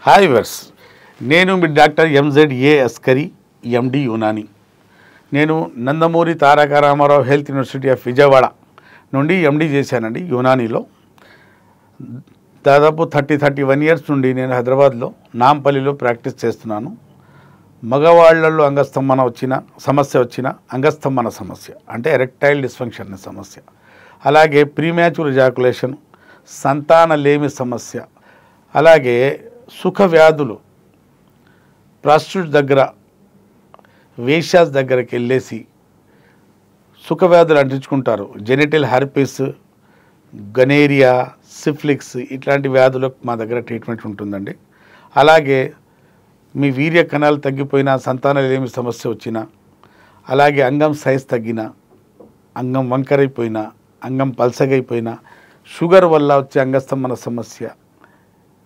Hi verse, నేను మీ doctor ఎంజెడ్ఏ Askari, MD Unani. నేను Nandamuri Taraka Ramarao health university of Vijayawada నుండి ఎండి చేశానండి యునానీలో. దాదాపు 31 ఇయర్స్ నుండి నేను హైదరాబాద్లో నాంపల్లిలో ప్రాక్టీస్ చేస్తున్నాను. మగవాళ్లలో అంగస్తంభన వచ్చిన అంగస్తంభన సమస్య అంటే ఎరెక్టైల్ డిస్ఫంక్షన్ సమస్య, అలాగే ప్రీమ్యాచ్యూర్ ఎజాకులేషన్, సంతానలేమి సమస్య, అలాగే సుఖ వ్యాధులు, ప్రాస్టిట్యూట్ దగ్గర వేశ్యాస్ దగ్గరికి వెళ్ళేసి సుఖ వ్యాధులు అంటించుకుంటారు. జెనిటల్ హెర్పిస్, గనేరియా, సిఫిలిక్స్ ఇట్లాంటి వ్యాధులకు మా దగ్గర ట్రీట్మెంట్ ఉంటుందండి. అలాగే మీ వీర్య కణాలు తగ్గిపోయినా, సంతానలేమి సమస్య వచ్చినా, అలాగే అంగం సైజ్ తగ్గినా, అంగం వంకరైపోయినా, అంగం పల్సగైపోయినా, షుగర్ వల్ల వచ్చే అంగస్తంభన సమస్య,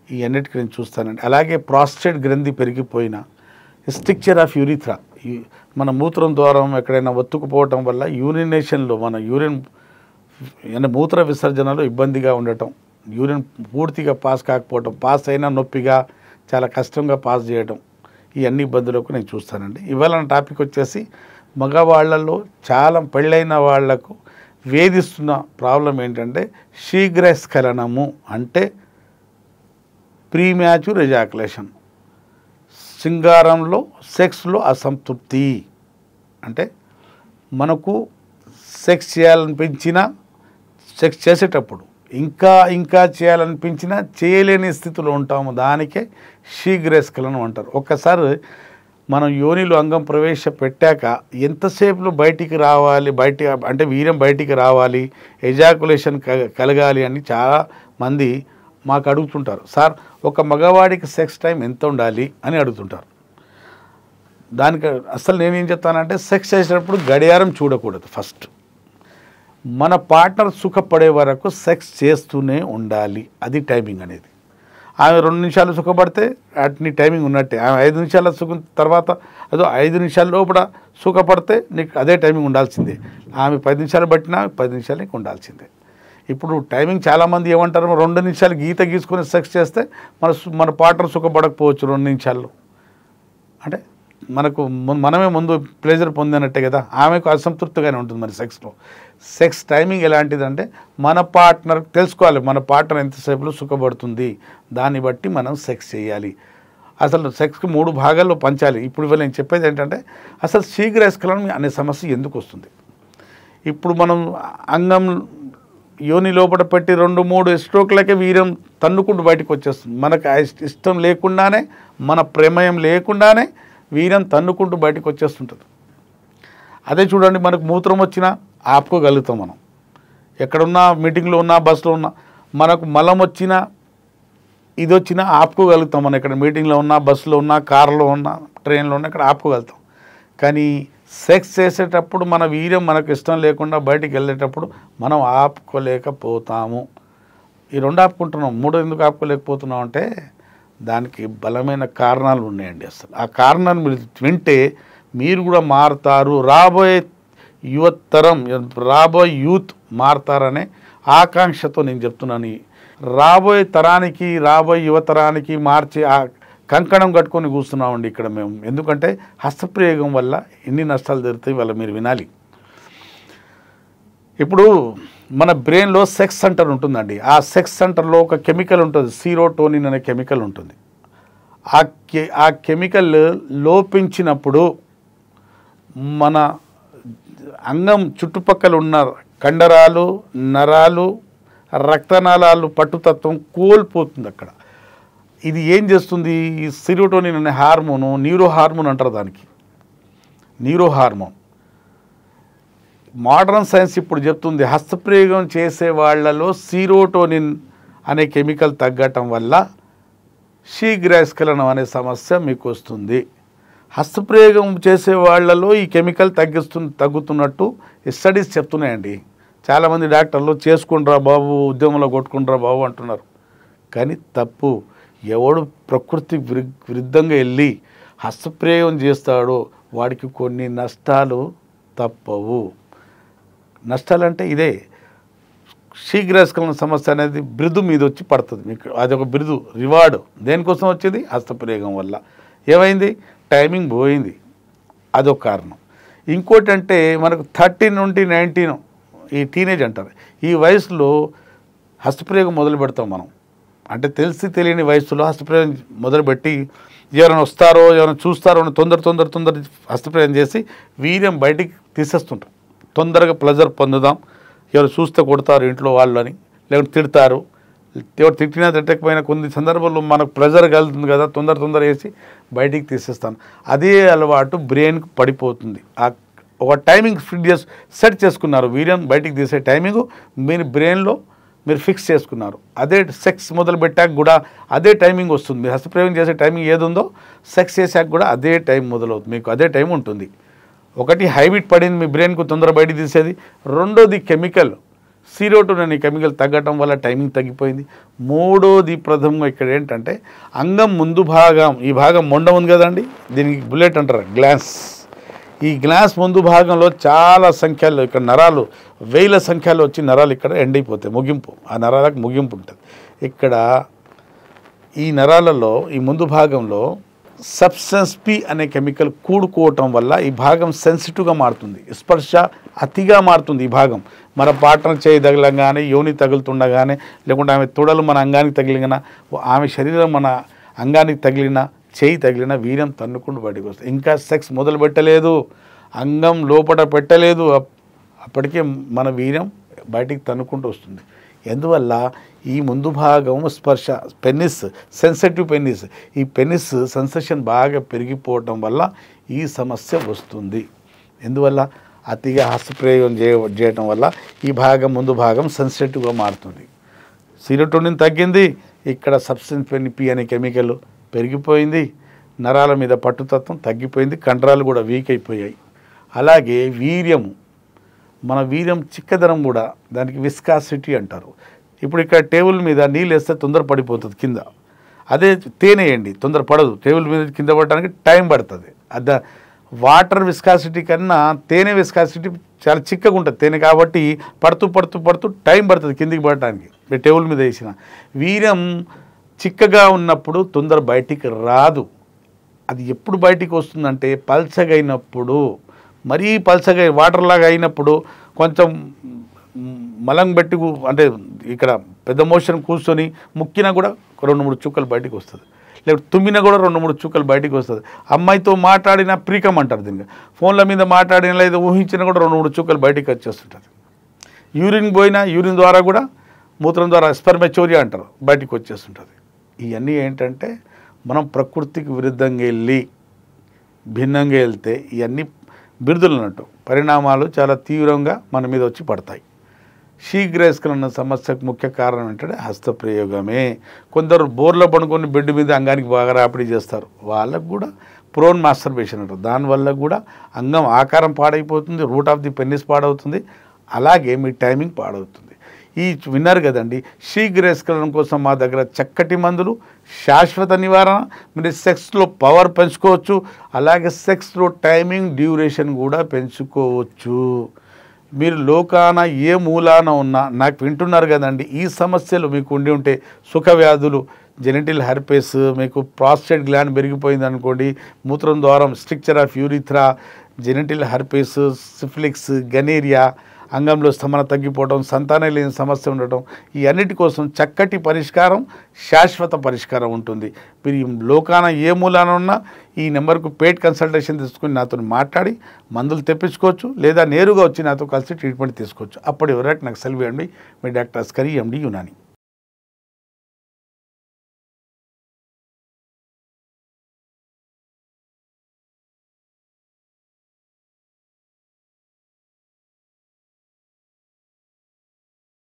ఈ అన్నిటికీ నేను చూస్తానండి. అలాగే ప్రాస్టేట్ గ్రంథి పెరిగిపోయినా, స్ట్రిక్చర్ ఆఫ్ యూరిథ్రా, మన మూత్రం ద్వారం ఎక్కడైనా ఒత్తుకుపోవటం వల్ల యూరినేషన్లో మన మూత్ర విసర్జనలో ఇబ్బందిగా ఉండటం, యూరిన్ పూర్తిగా పాస్ కాకపోవటం, పాస్ అయినా నొప్పిగా చాలా కష్టంగా పాస్ చేయడం, ఈ అన్ని ఇబ్బందులకు నేను చూస్తానండి. ఇవాళ నా టాపిక్ వచ్చేసి మగవాళ్లలో చాలా పెళ్ళైన వాళ్లకు వేధిస్తున్న ప్రాబ్లం ఏంటంటే శీఘ్రస్ఖలనము, అంటే ప్రీమ్యాచ్యూర్ ఎజాకులేషన్, శృంగారంలో సెక్స్లో అసంతృప్తి. అంటే మనకు సెక్స్ చేయాలనిపించినా, సెక్స్ చేసేటప్పుడు ఇంకా చేయాలనిపించినా చేయలేని స్థితిలో ఉంటాము. దానికే శీఘ్రస్ఖలనం అంటారు. ఒక్కసారి మనం యోనిలో అంగం ప్రవేశపెట్టాక ఎంతసేపులో బయటికి రావాలి, అంటే వీర్యం బయటికి రావాలి, ఎజాకులేషన్ కలగాలి అని చాలా మంది మాకు అడుగుతుంటారు. సార్, ఒక మగవాడికి సెక్స్ టైం ఎంత ఉండాలి అని అడుగుతుంటారు. దానికి అసలు నేనేం చెప్తానంటే, సెక్స్ చేసేటప్పుడు గడియారం చూడకూడదు. ఫస్ట్ మన పార్ట్నర్ సుఖపడే వరకు సెక్స్ చేస్తూనే ఉండాలి, అది టైమింగ్ అనేది. ఆమె 2 నిమిషాలు సుఖపడితే అట్ని టైమింగ్ ఉన్నట్టే. ఆమె 5 నిమిషాల సుఖం తర్వాత 5 నిమిషాల లోపల సుఖపడితే నీకు అదే టైమింగ్ ఉండాల్సిందే. ఆమె 10 నిమిషాలు పట్టినా 10 నిమిషాలు నీకు ఉండాల్సిందే. ఇప్పుడు టైమింగ్ చాలామంది ఏమంటారు, 2 నిమిషాలు గీత గీసుకొని సెక్స్ చేస్తే మన పార్ట్నర్ సుఖపడకపోవచ్చు 2 నిమిషాల్లో. అంటే మనమే ముందు ప్లెజర్ పొందినట్టే కదా, ఆమెకు అసంతృప్తిగానే ఉంటుంది. మరి సెక్స్ టైమింగ్ ఎలాంటిదంటే మన పార్ట్నర్ తెలుసుకోవాలి, మన పార్ట్నర్ ఎంతసేపులో సుఖపడుతుంది, దాన్ని బట్టి మనం సెక్స్ చేయాలి. అసలు సెక్స్కి 3 భాగాల్లో పంచాలి. ఇప్పుడు నేను చెప్పేది ఏంటంటే, అసలు శీఘ్రస్ఖలనం అనే సమస్య ఎందుకు వస్తుంది. ఇప్పుడు మనం అంగం యోని లోపల పెట్టి 2-3 స్ట్రోక్లకే వీర్యం తన్నుకుంటూ బయటకు వచ్చేస్తుంది. మనకు ఇష్టం లేకుండానే, మన ప్రమేయం లేకుండానే వీర్యం తన్నుకుంటూ బయటకు వచ్చేస్తుంటుంది. అదే చూడండి, మనకు మూత్రం వచ్చినా ఆపుకోగలుగుతాం. మనం ఎక్కడున్నా, మీటింగ్లో ఉన్నా, బస్సులో ఉన్నా, మనకు మలం వచ్చినా ఇది వచ్చినా ఆపుకోగలుగుతాం. మనం ఎక్కడ మీటింగ్లో ఉన్నా, బస్సులో ఉన్నా, కారులో ఉన్నా, ట్రైన్లో ఉన్నా, ఇక్కడ ఆపుకోగలుగుతాం. కానీ సెక్స్ చేసేటప్పుడు మన వీర్యం మనకు ఇష్టం లేకుండా బయటికి వెళ్ళేటప్పుడు మనం ఆపుకోలేకపోతాము. ఈ 2 ఆపుకుంటున్నాం, 3 ఎందుకు ఆపుకోలేకపోతున్నాం అంటే దానికి బలమైన కారణాలు ఉన్నాయండి. అసలు ఆ కారణాన్ని మీరు వింటే మీరు కూడా మారుతారు. రాబోయే యూత్ మారుతారనే ఆకాంక్షతో నేను చెప్తున్నాను. రాబోయే తరానికి, రాబోయే యువతరానికి మార్చే ఆ కంకణం కట్టుకొని కూర్చున్నామండి ఇక్కడ మేము. ఎందుకంటే హస్తప్రయోగం వల్ల ఎన్ని నష్టాలు జరుగుతాయి వాళ్ళ మీరు వినాలి. ఇప్పుడు మన బ్రెయిన్లో సెక్స్ సెంటర్ ఉంటుందండి. ఆ సెక్స్ సెంటర్లో ఒక కెమికల్ ఉంటుంది, సీరోటోనిన్ అనే కెమికల్ ఉంటుంది. ఆ కెమికల్ లోపించినప్పుడు మన అంగం చుట్టుపక్కల ఉన్న కండరాలు, నరాలు, రక్తనాళాలు పట్టుతత్వం కోల్పోతుంది అక్కడ. ఇది ఏం చేస్తుంది, ఈ సీరోటోనిన్ అనే హార్మోను, న్యూరో హార్మోన్ అంటారు దానికి, న్యూరో హార్మోన్. మోడర్న్ సైన్స్ ఇప్పుడు చెప్తుంది, హస్తప్రయోగం చేసే వాళ్ళలో సీరోటోనిన్ అనే కెమికల్ తగ్గటం వల్ల శీఘ్రస్ఖలనం అనే సమస్య మీకు వస్తుంది. హస్తప్రయోగం చేసే వాళ్ళలో ఈ కెమికల్ తగ్గుతున్నట్టు స్టడీస్ చెప్తున్నాయండి. చాలామంది డాక్టర్లు చేసుకుంటారా బాబు, ఉద్యమంలో కొట్టుకుంటారా బాబు అంటున్నారు. కానీ తప్పు. ఎవడు ప్రకృతి విరుద్ధంగా వెళ్ళి హస్తప్రయోగం చేస్తాడో వాడికి కొన్ని నష్టాలు తప్పవు. నష్టాలంటే ఇదే, శీఘ్రస్ఖలన సమస్య అనేది బిరుదు మీద వచ్చి పడుతుంది మీకు. అదొక బిరుదు రివార్డు దేనికోసం వచ్చింది? హస్తప్రయోగం వల్ల. ఏమైంది? టైమింగ్ పోయింది, అదొక కారణం. ఇంకోటి అంటే మనకు 13 నుండి 19 ఈ టీనేజ్ అంటారు, ఈ వయసులో హస్తప్రయోగం మొదలు పెడతాం మనం. అంటే తెలిసి తెలియని వయసులో హస్తప్రయోగం మొదలుపెట్టి ఎవరైనా వస్తారో ఎవరైనా చూస్తారో అని తొందర హస్తప్రయోగం చేసి వీర్యం బయటికి తీసేస్తుంటాం. తొందరగా ప్లెజర్ పొందుదాం, ఎవరు చూస్తే కొడతారు ఇంట్లో వాళ్ళు అని, లేకుంటే తిడతారు, ఎవరు తిట్టినా తిట్టకపోయినా కొన్ని సందర్భాల్లో మనకు ప్రెజర్ కలుగుతుంది కదా, తొందర వేసి బయటికి తీసేస్తాను. అదే అలవాటు బ్రెయిన్కి పడిపోతుంది. ఒక టైమింగ్ సెట్ చేసుకున్నారు, వీర్యం బయటికి తీసే టైమింగ్ మీరు బ్రెయిన్లో మీరు ఫిక్స్ చేసుకున్నారు. అదే సెక్స్ మొదలు పెట్టాక కూడా అదే టైమింగ్ వస్తుంది. మీరు హస్తప్రయోగం చేసే టైమింగ్ ఏది ఉందో సెక్స్ చేశాక కూడా అదే టైం మొదలవుతుంది, మీకు అదే టైం ఉంటుంది. ఒకటి హ్యాబిట్ పడింది మీ బ్రెయిన్కు తొందర బయటికి తీసేది. రెండోది కెమికల్ సీరోటోనిన్ అనే కెమికల్ తగ్గటం వల్ల టైమింగ్ తగ్గిపోయింది. మూడోది ప్రథమంగా ఇక్కడ ఏంటంటే అంగం ముందు భాగం, ఈ భాగం మొండ ఉంది కదండి, దీనికి బుల్లెట్ అంటారు, గ్లాన్స్. ఈ గ్లాస్ ముందు భాగంలో చాలా సంఖ్యలో ఇక్కడ నరాలు వేల సంఖ్యలో వచ్చి నరాలు ఇక్కడ ఎండ్ అయిపోతాయి, ముగింపు, ఆ నరాలకు ముగింపు ఉంటుంది. ఇక్కడ ఈ నరాలలో ఈ ముందు భాగంలో సబ్స్టెన్స్ పి అనే కెమికల్ కూడుకోవటం వల్ల ఈ భాగం సెన్సిటివ్గా మారుతుంది, స్పర్శ అతిగా మారుతుంది. ఈ భాగం మన పార్ట్నర్ చేయి తగలంగానే, యోని తగులుతుండగానే, లేకుంటే ఆమె తొడలు మన అంగానికి తగిలిన, ఆమె శరీరం మన అంగానికి తగిలిన, చేయి తగిలిన వీర్యం తన్నుకుంటూ బయటకు వస్తుంది. ఇంకా సెక్స్ మొదలు పెట్టలేదు, అంగం లోపల పెట్టలేదు, అప్పటికే మన వీర్యం బయటికి తన్నుకుంటూ వస్తుంది. ఎందువల్ల ఈ ముందు భాగం స్పర్శ, పెనిస్, సెన్సిటివ్ పెనిస్, ఈ పెనిస్ సెన్సేషన్ బాగా పెరిగిపోవటం వల్ల ఈ సమస్య వస్తుంది. ఎందువల్ల అతిగా హస్తప్రయోగం చేయటం వల్ల ఈ భాగం ముందు భాగం సెన్సిటివ్గా మారుతుంది. సీరోటోనిన్ తగ్గింది, ఇక్కడ సబ్స్టెన్స్ పి అనే కెమికల్ పెరిగిపోయింది, నరాల మీద పట్టుతత్వం తగ్గిపోయింది, కండరాలు కూడా వీక్ అయిపోయాయి. అలాగే వీర్యము, మన వీర్యం చిక్కదనం కూడా, దానికి విస్కాసిటీ అంటారు. ఇప్పుడు ఇక్కడ టేబుల్ మీద నీళ్ళు వేస్తే తొందర పడిపోతుంది కింద, అదే తేనె వేయండి తొందర పడదు, టేబుల్ మీద కింద పడడానికి టైం పడుతుంది. వాటర్ విస్కాసిటీ కన్నా తేనె విస్కాసిటీ చాలా చిక్కగా ఉంటుంది తేనె, కాబట్టి పడుతూ టైం పడుతుంది కిందికి పడటానికి. టేబుల్ మీద వేసిన వీర్యం చిక్కగా ఉన్నప్పుడు తొందర బయటికి రాదు. అది ఎప్పుడు బయటికి వస్తుందంటే పల్చగా అయినప్పుడు, మరీ పల్చగా వాటర్ లాగా అయినప్పుడు, కొంచెం మలం పెట్టి అంటే ఇక్కడ పెద్ద మోషన్ కూర్చొని ముక్కినా కూడా 2-3 చుక్కలు బయటికి వస్తుంది, లేకపోతే తుమ్మినా కూడా 2-3 చుక్కలు బయటికి వస్తుంది. అమ్మాయితో మాట్లాడిన ప్రీకం అంటారు దీనికి, ఫోన్ల మీద మాట్లాడిన లేదా ఊహించినా కూడా 2-3 చుక్కలు బయటికి వచ్చేస్తుంటుంది. యూరిన్ పోయినా యూరిన్ ద్వారా కూడా, మూత్రం ద్వారా స్పెర్మేచోరియా అంటారు, బయటికి వచ్చేస్తుంటుంది. ఇవన్నీ ఏంటంటే మనం ప్రకృతికి విరుద్ధంగా వెళ్ళి భిన్నంగా వెళ్తే ఇవన్నీ బిరుదులు అన్నట్టు పరిణామాలు చాలా తీవ్రంగా మన మీద వచ్చి పడతాయి. శీఘ్రస్ఖలన సమస్యకు ముఖ్య కారణం ఏంటంటే హస్తప్రయోగమే. కొందరు బోర్లో పడుకొని బెడ్ మీద అంగానికి బాగా రాపిడి చేస్తారు, వాళ్ళకు కూడా ప్రోన్ మాస్టర్బేషన్ అంటారు. దానివల్ల కూడా అంగం ఆకారం పాడైపోతుంది, రూట్ ఆఫ్ ది పెన్నిస్ పాడవుతుంది, అలాగే మీ టైమింగ్ పాడవుతుంది. ఈ విన్నారు కదండి, శీఘ్రస్ఖలనం కోసం మా దగ్గర చక్కటి మందులు, శాశ్వత నివారణ, మీరు సెక్స్లో పవర్ పెంచుకోవచ్చు, అలాగే సెక్స్లో టైమింగ్ డ్యూరేషన్ కూడా పెంచుకోవచ్చు. మీరు లోకాన ఏ మూలాన ఉన్నా నాకు వింటున్నారు కదండి, ఈ సమస్యలు మీకు ఉండి ఉంటే, సుఖ వ్యాధులు, జెనిటల్ హెర్పెస్, మీకు ప్రాస్టేట్ గ్లాండ్ పెరిగిపోయింది అనుకోండి, మూత్రం ద్వారం, stricture of urethra, genital herpes, syphilis, gonorrhoea, అంగంలో స్తంభన తగ్గిపోవడం, సంతానం లేని సమస్య ఉండటం, ఈ అన్నిటి కోసం చక్కటి పరిష్కారం, శాశ్వత పరిష్కారం ఉంటుంది. మీరు ఈ లోకాన ఏ మూలాన ఉన్నా ఈ నెంబర్కు పెయిడ్ కన్సల్టేషన్ తీసుకుని నాతో మాట్లాడి మందులు తెప్పించుకోవచ్చు, లేదా నేరుగా వచ్చి నాతో కలిసి ట్రీట్మెంట్ తీసుకోవచ్చు. అప్పటి వరకు నాకు సెలవు ఇవ్వండి. మీ డాక్టర్ అస్కరీ, ఎండి, యునాని.